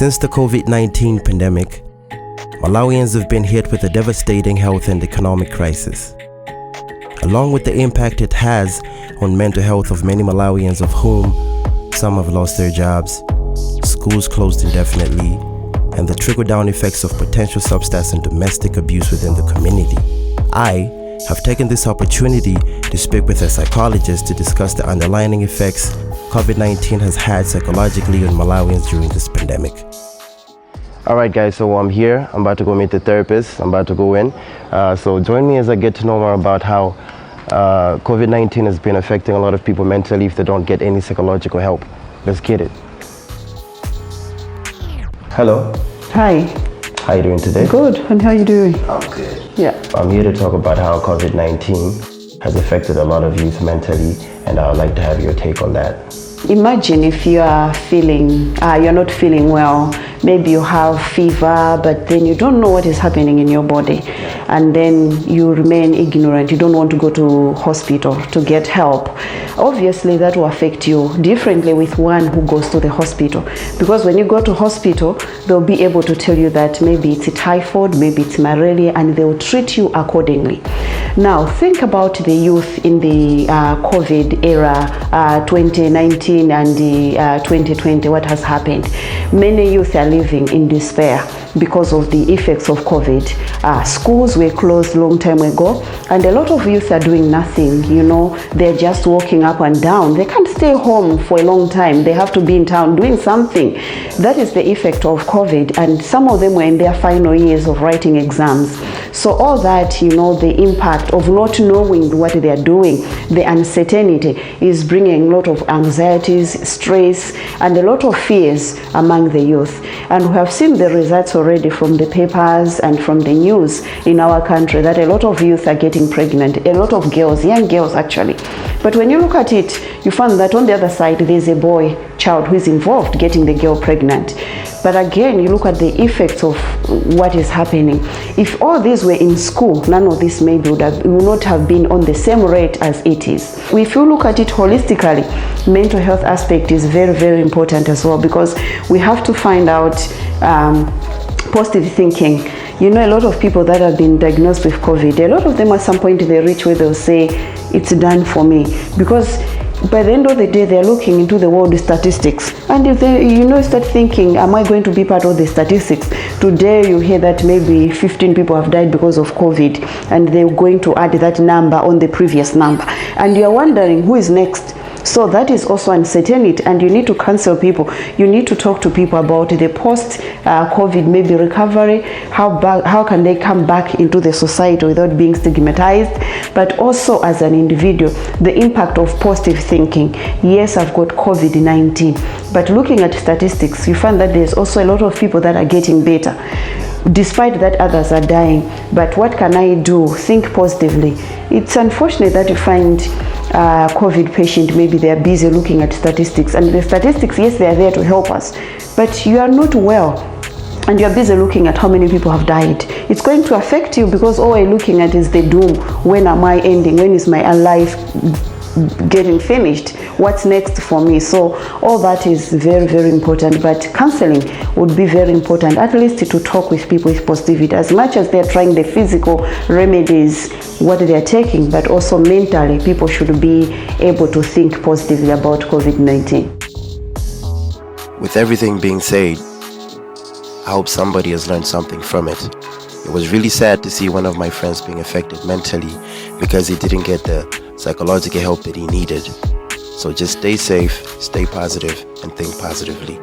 Since the Covid-19 pandemic, Malawians have been hit with a devastating health and economic crisis, along with the impact it has on mental health of many Malawians, of whom some have lost their jobs, schools closed indefinitely, and the trickle-down effects of potential substance and domestic abuse within the community. I have taken this opportunity to speak with a psychologist to discuss the underlying effects COVID-19 has had psychologically on Malawians during this pandemic. Alright guys, so I'm here. I'm about to go meet the therapist. I'm about to go in. So join me as I get to know more about how COVID-19 has been affecting a lot of people mentally if they don't get any psychological help. Let's get it. Hello. Hi. How are you doing today? Good. And how are you doing? I'm good. Yeah. I'm here to talk about how COVID-19 has affected a lot of youth mentally, and I would like to have your take on that. Imagine if you are feeling, you're not feeling well. Maybe you have fever, but then you don't know what is happening in your body. And then you remain ignorant. You don't want to go to hospital to get help. Obviously, that will affect you differently with one who goes to the hospital. Because when you go to hospital, they'll be able to tell you that maybe it's a typhoid, maybe it's malaria, and they will treat you accordingly. Now, think about the youth in the COVID era, 2019 and the 2020, what has happened. Many youth are living in despair because of the effects of COVID. Schools were closed long time ago, and a lot of youth are doing nothing. You know, they're just walking up and down. They can't stay home for a long time. They have to be in town doing something. That is the effect of COVID, and some of them were in their final years of writing exams. So all that, you know, the impact of not knowing what they are doing, the uncertainty is bringing a lot of anxieties, stress, and a lot of fears among the youth. And we have seen the results already from the papers and from the news in our country that a lot of youth are getting pregnant, a lot of girls, young girls actually. But when you look at it, you find that on the other side, there's a boy child who is involved getting the girl pregnant. But again, you look at the effects of what is happening. If all these were in school, none of this maybe would not have been on the same rate as it is. If you look at it holistically, mental health aspect is very, very important as well, because we have to find out positive thinking. You know, a lot of people that have been diagnosed with COVID, a lot of them at some point they reach where they'll say, it's done for me. Because by the end of the day, they're looking into the world statistics. And if they, you know, start thinking, am I going to be part of the statistics? Today, you hear that maybe 15 people have died because of COVID, and they're going to add that number on the previous number. And you're wondering who is next. So that is also uncertainty, and you need to counsel people. You need to talk to people about the post-COVID maybe recovery, how can they come back into the society without being stigmatized, but also as an individual, the impact of positive thinking. Yes, I've got COVID-19, but looking at statistics, you find that there's also a lot of people that are getting better, despite that others are dying. But what can I do? Think positively. It's unfortunate that you find COVID patient, maybe they are busy looking at statistics, and the statistics, yes, they are there to help us, but you are not well and you're busy looking at how many people have died. It's going to affect you, because all you're looking at is the doom. When am I ending? When is my life getting finished? What's next for me? So all that is very, very important, but counseling would be very important, at least to talk with people with positivity, as much as they're trying the physical remedies, what they're taking, but also mentally people should be able to think positively about COVID-19. With everything being said, I hope somebody has learned something from it. It was really sad to see one of my friends being affected mentally because he didn't get the psychological help that he needed. So just stay safe, stay positive, and think positively.